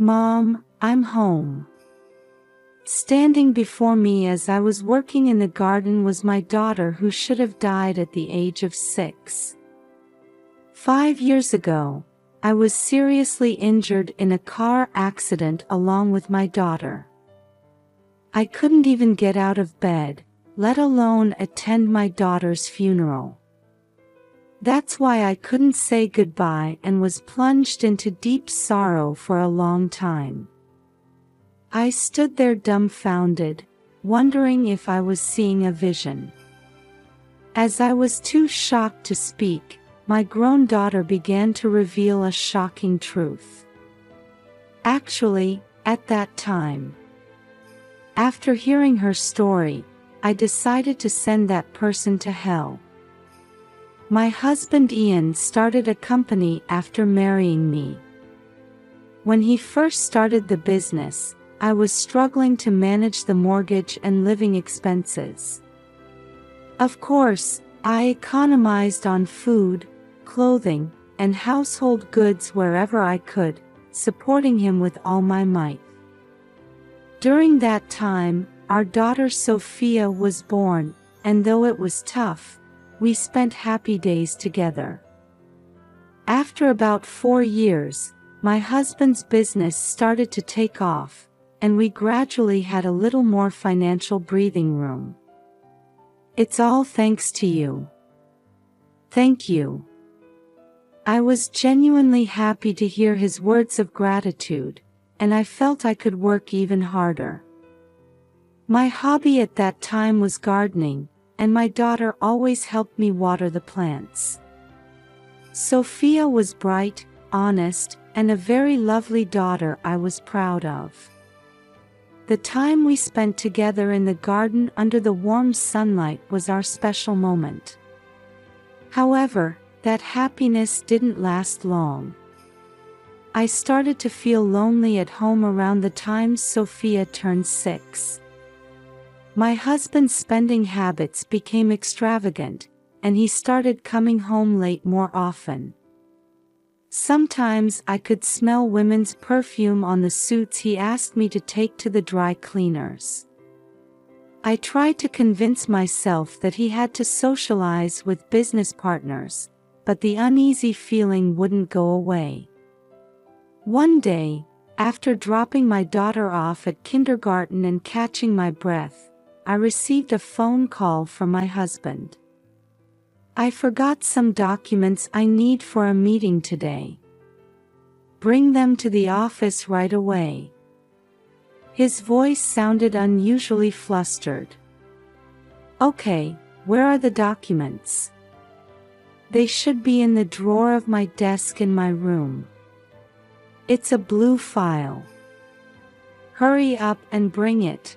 Mom, I'm home. Standing before me as I was working in the garden was my daughter, who should have died at the age of 6. 5 years ago, I was seriously injured in a car accident along with my daughter. I couldn't even get out of bed, let alone attend my daughter's funeral. That's why I couldn't say goodbye and was plunged into deep sorrow for a long time. I stood there dumbfounded, wondering if I was seeing a vision. As I was too shocked to speak, my grown daughter began to reveal a shocking truth. Actually, at that time, after hearing her story, I decided to send that person to hell. My husband Ian started a company after marrying me. When he first started the business, I was struggling to manage the mortgage and living expenses. Of course, I economized on food, clothing, and household goods wherever I could, supporting him with all my might. During that time, our daughter Sophia was born, and though it was tough, we spent happy days together. After about 4 years, my husband's business started to take off, and we gradually had a little more financial breathing room. It's all thanks to you. Thank you. I was genuinely happy to hear his words of gratitude, and I felt I could work even harder. My hobby at that time was gardening, and my daughter always helped me water the plants. Sophia was bright, honest, and a very lovely daughter I was proud of. The time we spent together in the garden under the warm sunlight was our special moment. However, that happiness didn't last long. I started to feel lonely at home around the time Sophia turned 6. My husband's spending habits became extravagant, and he started coming home late more often. Sometimes I could smell women's perfume on the suits he asked me to take to the dry cleaners. I tried to convince myself that he had to socialize with business partners, but the uneasy feeling wouldn't go away. One day, after dropping my daughter off at kindergarten and catching my breath, I received a phone call from my husband. I forgot some documents I need for a meeting today. Bring them to the office right away. His voice sounded unusually flustered. Okay, where are the documents? They should be in the drawer of my desk in my room. It's a blue file. Hurry up and bring it.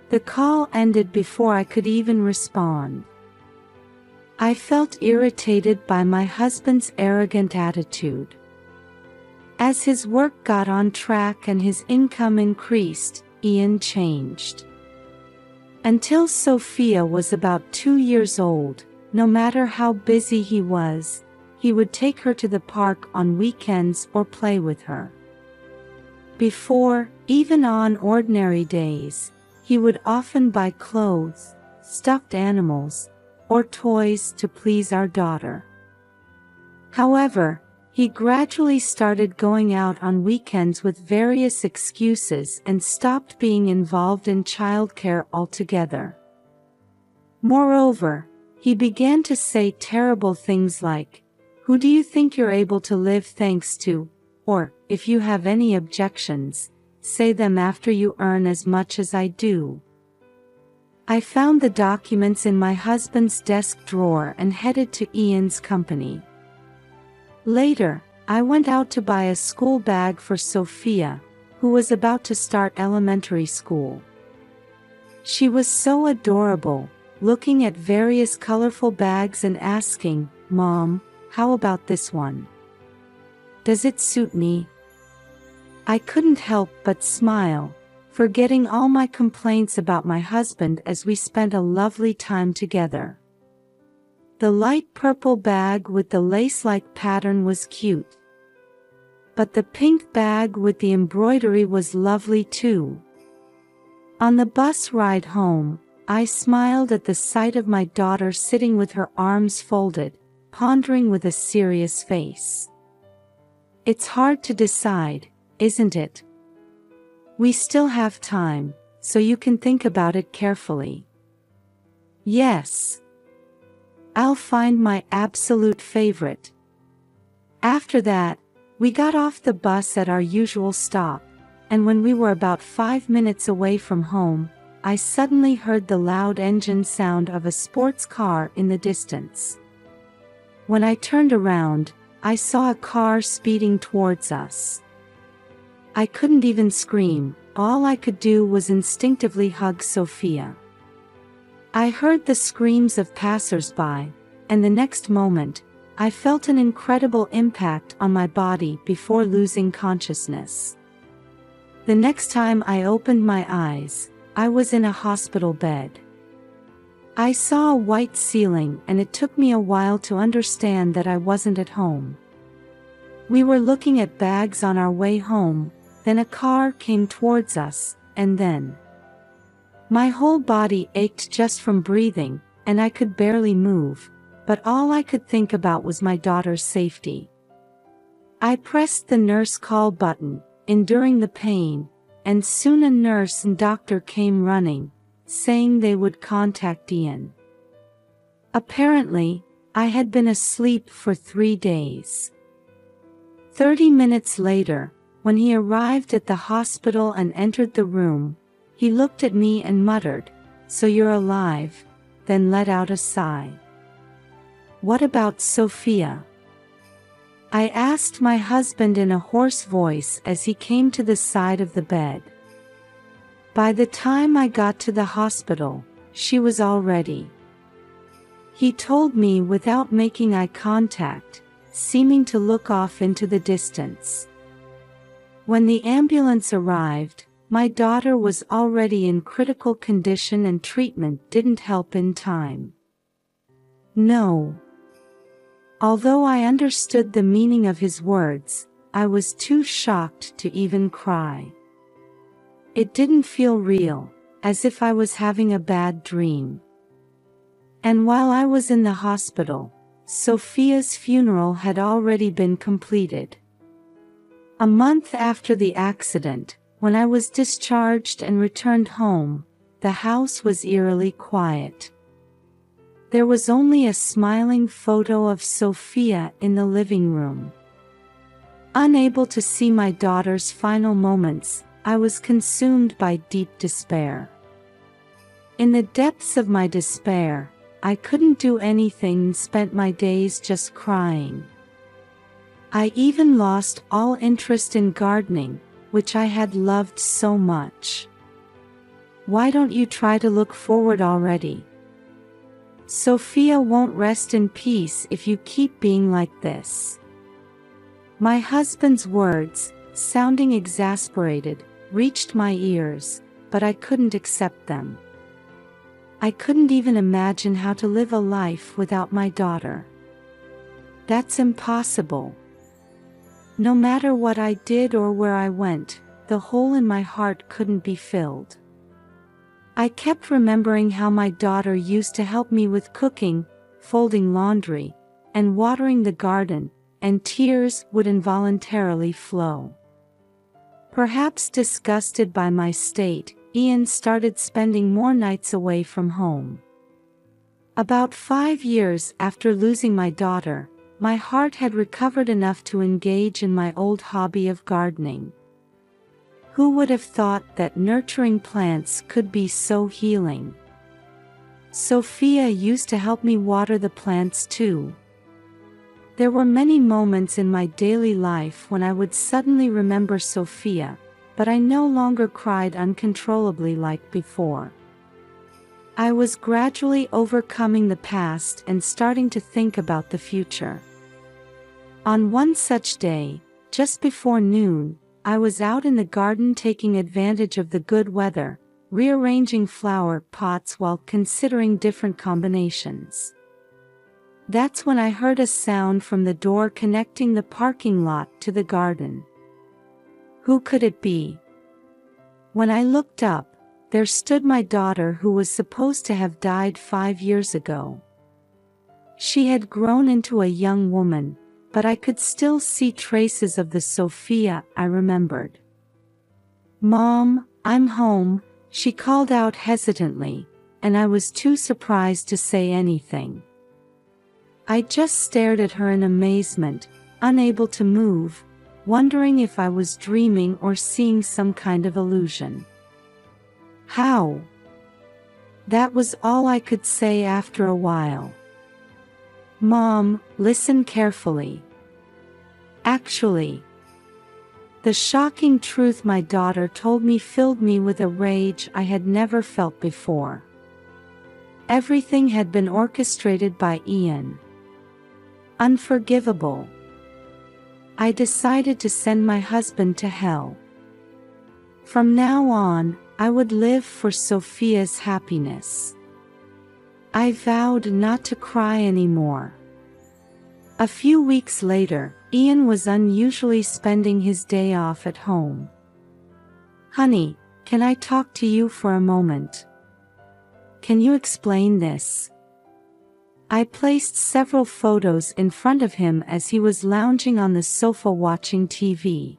The call ended before I could even respond. I felt irritated by my husband's arrogant attitude. As his work got on track and his income increased, Ian changed. Until Sophia was about 2 years old, no matter how busy he was, he would take her to the park on weekends or play with her. Before, even on ordinary days, he would often buy clothes, stuffed animals, or toys to please our daughter. However, he gradually started going out on weekends with various excuses and stopped being involved in childcare altogether. Moreover, he began to say terrible things like, "Who do you think you're able to live thanks to?" Or, "If you have any objections, say them after you earn as much as I do." I found the documents in my husband's desk drawer and headed to Ian's company. Later, I went out to buy a school bag for Sophia, who was about to start elementary school. She was so adorable, looking at various colorful bags and asking, "Mom, how about this one? Does it suit me?" I couldn't help but smile, forgetting all my complaints about my husband as we spent a lovely time together. The light purple bag with the lace-like pattern was cute. but the pink bag with the embroidery was lovely too. On the bus ride home, I smiled at the sight of my daughter sitting with her arms folded, pondering with a serious face. It's hard to decide, isn't it? We still have time, so you can think about it carefully. Yes. I'll find my absolute favorite. After that, we got off the bus at our usual stop, and when we were about 5 minutes away from home, I suddenly heard the loud engine sound of a sports car in the distance. When I turned around, I saw a car speeding towards us. I couldn't even scream, all I could do was instinctively hug Sophia. I heard the screams of passers-by, and the next moment, I felt an incredible impact on my body before losing consciousness. The next time I opened my eyes, I was in a hospital bed. I saw a white ceiling and it took me a while to understand that I wasn't at home. We were looking at bags on our way home, then a car came towards us, and then my whole body ached just from breathing, and I could barely move, but all I could think about was my daughter's safety. I pressed the nurse call button, enduring the pain, and soon a nurse and doctor came running, saying they would contact Ian. Apparently, I had been asleep for 3 days. 30 minutes later, when he arrived at the hospital and entered the room, he looked at me and muttered, "So you're alive," then let out a sigh. "What about Sophia?" I asked my husband in a hoarse voice as he came to the side of the bed. By the time I got to the hospital, she was all ready. He told me without making eye contact, seeming to look off into the distance. When the ambulance arrived, my daughter was already in critical condition and treatment didn't help in time. No. Although I understood the meaning of his words, I was too shocked to even cry. It didn't feel real, as if I was having a bad dream. And while I was in the hospital, Sophia's funeral had already been completed. A month after the accident, when I was discharged and returned home, the house was eerily quiet. There was only a smiling photo of Sophia in the living room. Unable to see my daughter's final moments, I was consumed by deep despair. In the depths of my despair, I couldn't do anything and spent my days just crying. I even lost all interest in gardening, which I had loved so much. Why don't you try to look forward already? Sophia won't rest in peace if you keep being like this. My husband's words, sounding exasperated, reached my ears, but I couldn't accept them. I couldn't even imagine how to live a life without my daughter. That's impossible. No matter what I did or where I went, the hole in my heart couldn't be filled. I kept remembering how my daughter used to help me with cooking, folding laundry, and watering the garden, and tears would involuntarily flow. Perhaps disgusted by my state, Ian started spending more nights away from home. About 5 years after losing my daughter, my heart had recovered enough to engage in my old hobby of gardening. Who would have thought that nurturing plants could be so healing? Sophia used to help me water the plants too. There were many moments in my daily life when I would suddenly remember Sophia, but I no longer cried uncontrollably like before. I was gradually overcoming the past and starting to think about the future. On one such day, just before noon, I was out in the garden taking advantage of the good weather, rearranging flower pots while considering different combinations. That's when I heard a sound from the door connecting the parking lot to the garden. Who could it be? When I looked up, there stood my daughter who was supposed to have died 5 years ago. She had grown into a young woman, but I could still see traces of the Sophia I remembered. "Mom, I'm home," she called out hesitantly, and I was too surprised to say anything. I just stared at her in amazement, unable to move, wondering if I was dreaming or seeing some kind of illusion. "How?" That was all I could say after a while. "Mom, listen carefully. Actually," the shocking truth my daughter told me filled me with a rage I had never felt before. Everything had been orchestrated by Ian. Unforgivable. I decided to send my husband to hell. From now on, I would live for Sophia's happiness. I vowed not to cry anymore. A few weeks later, Ian was unusually spending his day off at home. "Honey, can I talk to you for a moment? Can you explain this?" I placed several photos in front of him as he was lounging on the sofa watching TV.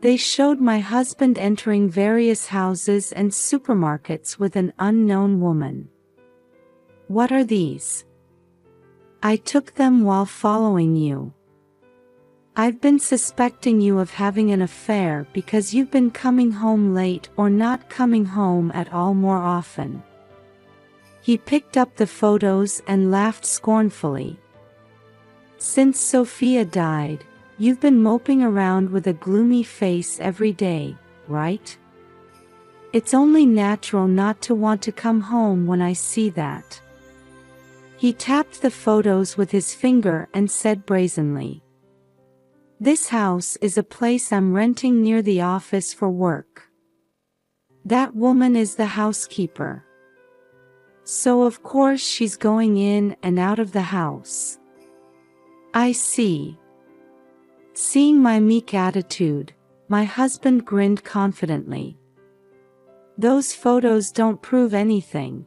They showed my husband entering various houses and supermarkets with an unknown woman. "What are these?" "I took them while following you. I've been suspecting you of having an affair because you've been coming home late or not coming home at all more often." He picked up the photos and laughed scornfully. "Since Sophia died, you've been moping around with a gloomy face every day, right? It's only natural not to want to come home when I see that." He tapped the photos with his finger and said brazenly, "This house is a place I'm renting near the office for work. That woman is the housekeeper. So of course she's going in and out of the house." "I see." Seeing my meek attitude, my husband grinned confidently. "Those photos don't prove anything."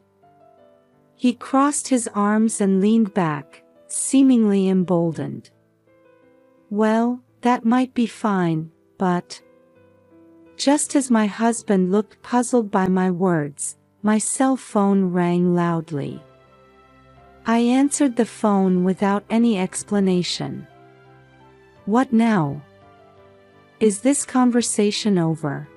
He crossed his arms and leaned back, seemingly emboldened. "Well, that might be fine, but..." Just as my husband looked puzzled by my words, my cell phone rang loudly. I answered the phone without any explanation. "What now? Is this conversation over?"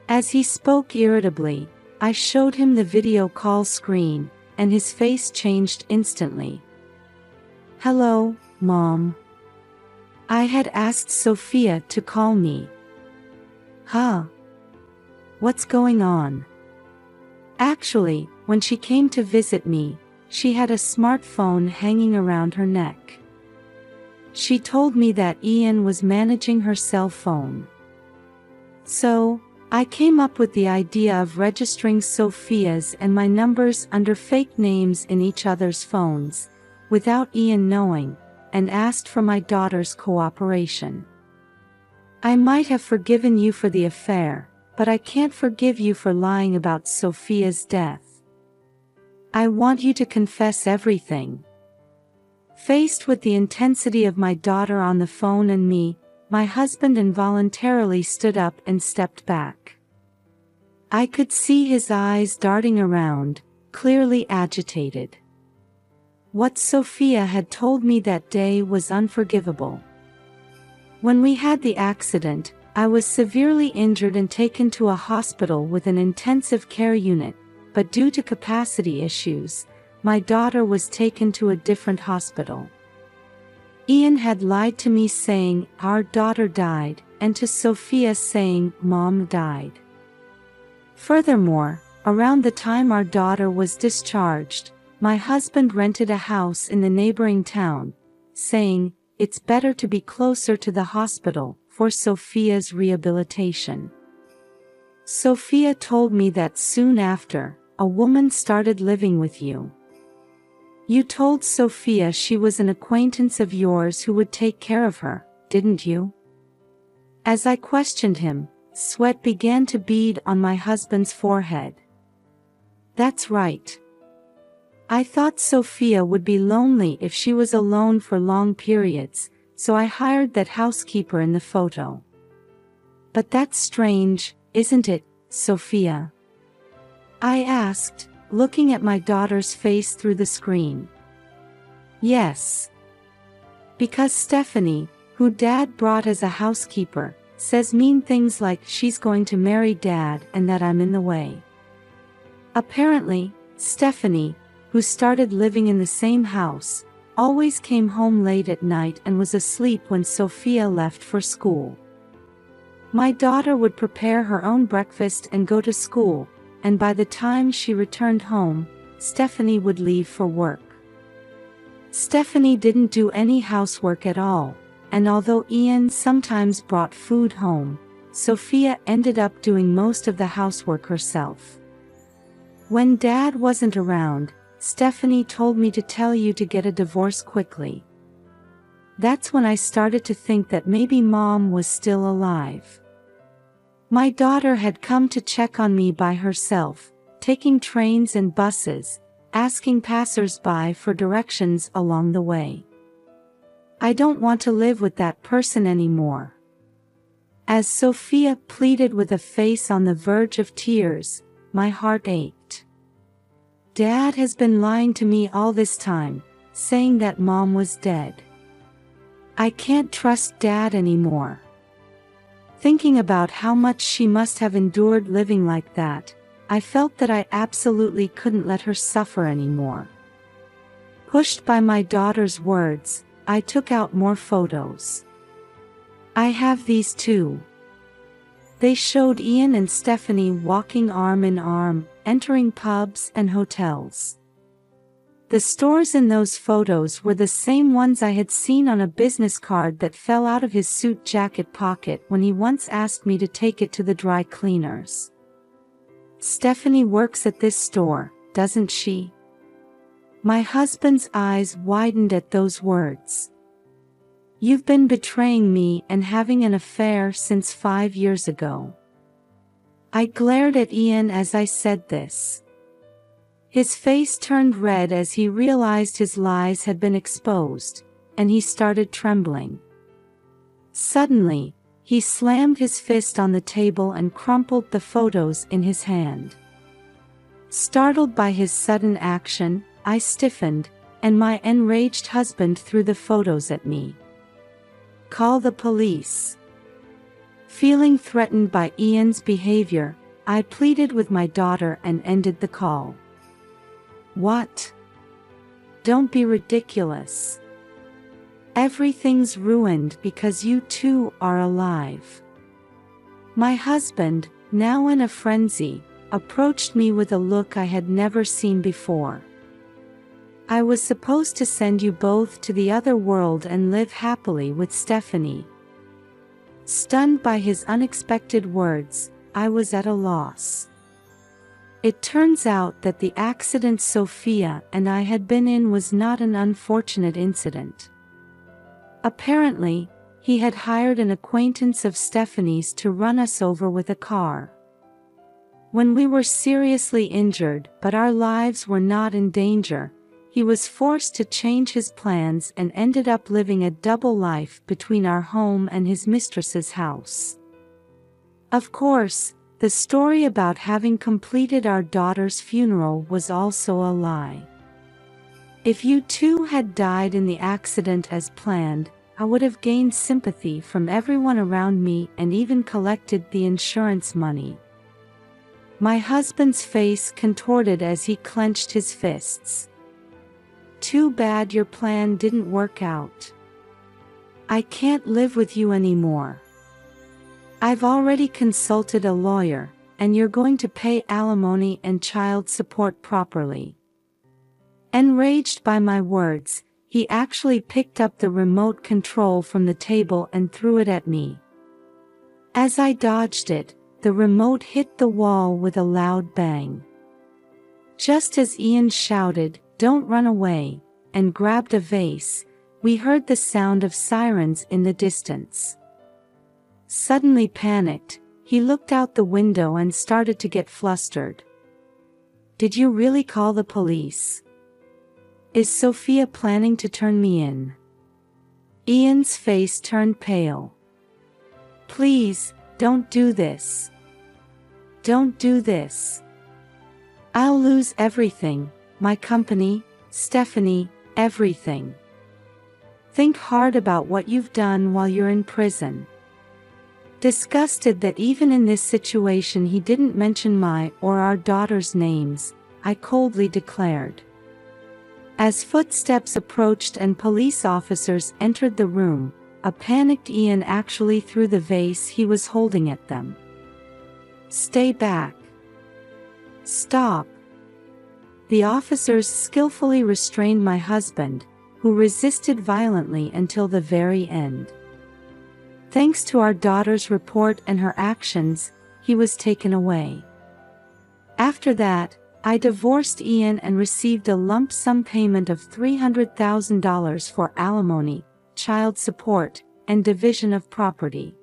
As he spoke irritably, I showed him the video call screen, and his face changed instantly. "Hello, Mom. I had asked Sophia to call me." "Huh? What's going on?" "Actually, when she came to visit me, she had a smartphone hanging around her neck. She told me that Ian was managing her cell phone. So, I came up with the idea of registering Sophia's and my numbers under fake names in each other's phones, without Ian knowing, and asked for my daughter's cooperation. I might have forgiven you for the affair, but I can't forgive you for lying about Sophia's death. I want you to confess everything." Faced with the intensity of my daughter on the phone and me, my husband involuntarily stood up and stepped back. I could see his eyes darting around, clearly agitated. What Sophia had told me that day was unforgivable. When we had the accident, I was severely injured and taken to a hospital with an intensive care unit, but due to capacity issues, my daughter was taken to a different hospital. Ian had lied to me saying, "Our daughter died," and to Sophia saying, "Mom died." Furthermore, around the time our daughter was discharged, my husband rented a house in the neighboring town, saying, "It's better to be closer to the hospital for Sophia's rehabilitation." Sophia told me that soon after, a woman started living with you. You told Sophia she was an acquaintance of yours who would take care of her, didn't you? As I questioned him, sweat began to bead on my husband's forehead. That's right. I thought Sophia would be lonely if she was alone for long periods, so I hired that housekeeper in the photo. But that's strange, isn't it, Sophia? I asked, looking at my daughter's face through the screen. Yes. Because Stephanie, who Dad brought as a housekeeper, says mean things like she's going to marry Dad and that I'm in the way. Apparently, Stephanie, who started living in the same house, always came home late at night and was asleep when Sophia left for school. My daughter would prepare her own breakfast and go to school, and by the time she returned home, Stephanie would leave for work. Stephanie didn't do any housework at all, and although Ian sometimes brought food home, Sophia ended up doing most of the housework herself. When Dad wasn't around, Stephanie told me to tell you to get a divorce quickly. That's when I started to think that maybe Mom was still alive. My daughter had come to check on me by herself, taking trains and buses, asking passers-by for directions along the way. I don't want to live with that person anymore. As Sophia pleaded with a face on the verge of tears, my heart ached. Dad has been lying to me all this time, saying that Mom was dead. I can't trust Dad anymore. Thinking about how much she must have endured living like that, I felt that I absolutely couldn't let her suffer anymore. Pushed by my daughter's words, I took out more photos. I have these too. They showed Ian and Stephanie walking arm in arm, entering pubs and hotels. The stores in those photos were the same ones I had seen on a business card that fell out of his suit jacket pocket when he once asked me to take it to the dry cleaners. Stephanie works at this store, doesn't she? My husband's eyes widened at those words. You've been betraying me and having an affair since 5 years ago. I glared at Ian as I said this. His face turned red as he realized his lies had been exposed, and he started trembling. Suddenly, he slammed his fist on the table and crumpled the photos in his hand. Startled by his sudden action, I stiffened, and my enraged husband threw the photos at me. Call the police. Feeling threatened by Ian's behavior, I pleaded with my daughter and ended the call. What? Don't be ridiculous. Everything's ruined because you two are alive. My husband, now in a frenzy, approached me with a look I had never seen before. I was supposed to send you both to the other world and live happily with Stephanie. Stunned by his unexpected words, I was at a loss. It turns out that the accident Sophia and I had been in was not an unfortunate incident. Apparently, he had hired an acquaintance of Stephanie's to run us over with a car. When we were seriously injured but our lives were not in danger, he was forced to change his plans and ended up living a double life between our home and his mistress's house. Of course, the story about having completed our daughter's funeral was also a lie. If you two had died in the accident as planned, I would have gained sympathy from everyone around me and even collected the insurance money. My husband's face contorted as he clenched his fists. Too bad your plan didn't work out. I can't live with you anymore. I've already consulted a lawyer, and you're going to pay alimony and child support properly. Enraged by my words, he actually picked up the remote control from the table and threw it at me. As I dodged it, the remote hit the wall with a loud bang. Just as Ian shouted, "Don't run away," and grabbed a vase, we heard the sound of sirens in the distance. Suddenly panicked, he looked out the window and started to get flustered. "Did you really call the police? Is Sophia planning to turn me in?" Ian's face turned pale. "Please, don't do this. Don't do this. I'll lose everything, my company, Stephanie, everything. Think hard about what you've done while you're in prison." Disgusted that even in this situation he didn't mention my or our daughter's names, I coldly declared. As footsteps approached and police officers entered the room, a panicked Ian actually threw the vase he was holding at them. "Stay back. Stop." The officers skillfully restrained my husband, who resisted violently until the very end. Thanks to our daughter's report and her actions, he was taken away. After that, I divorced Ian and received a lump sum payment of $300,000 for alimony, child support, and division of property.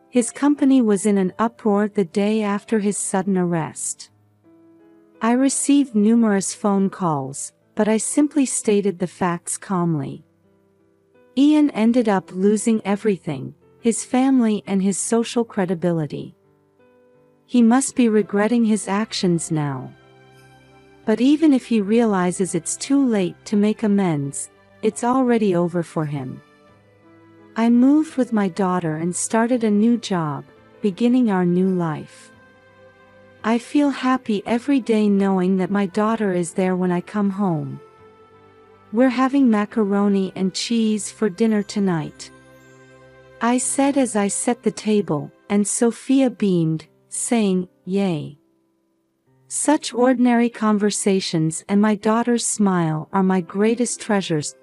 His company was in an uproar the day after his sudden arrest. I received numerous phone calls, but I simply stated the facts calmly. Ian ended up losing everything, his family and his social credibility. He must be regretting his actions now. But even if he realizes it's too late to make amends, it's already over for him. I moved with my daughter and started a new job, beginning our new life. I feel happy every day knowing that my daughter is there when I come home. We're having macaroni and cheese for dinner tonight, I said as I set the table, and Sophia beamed, saying, "Yay." Such ordinary conversations and my daughter's smile are my greatest treasures.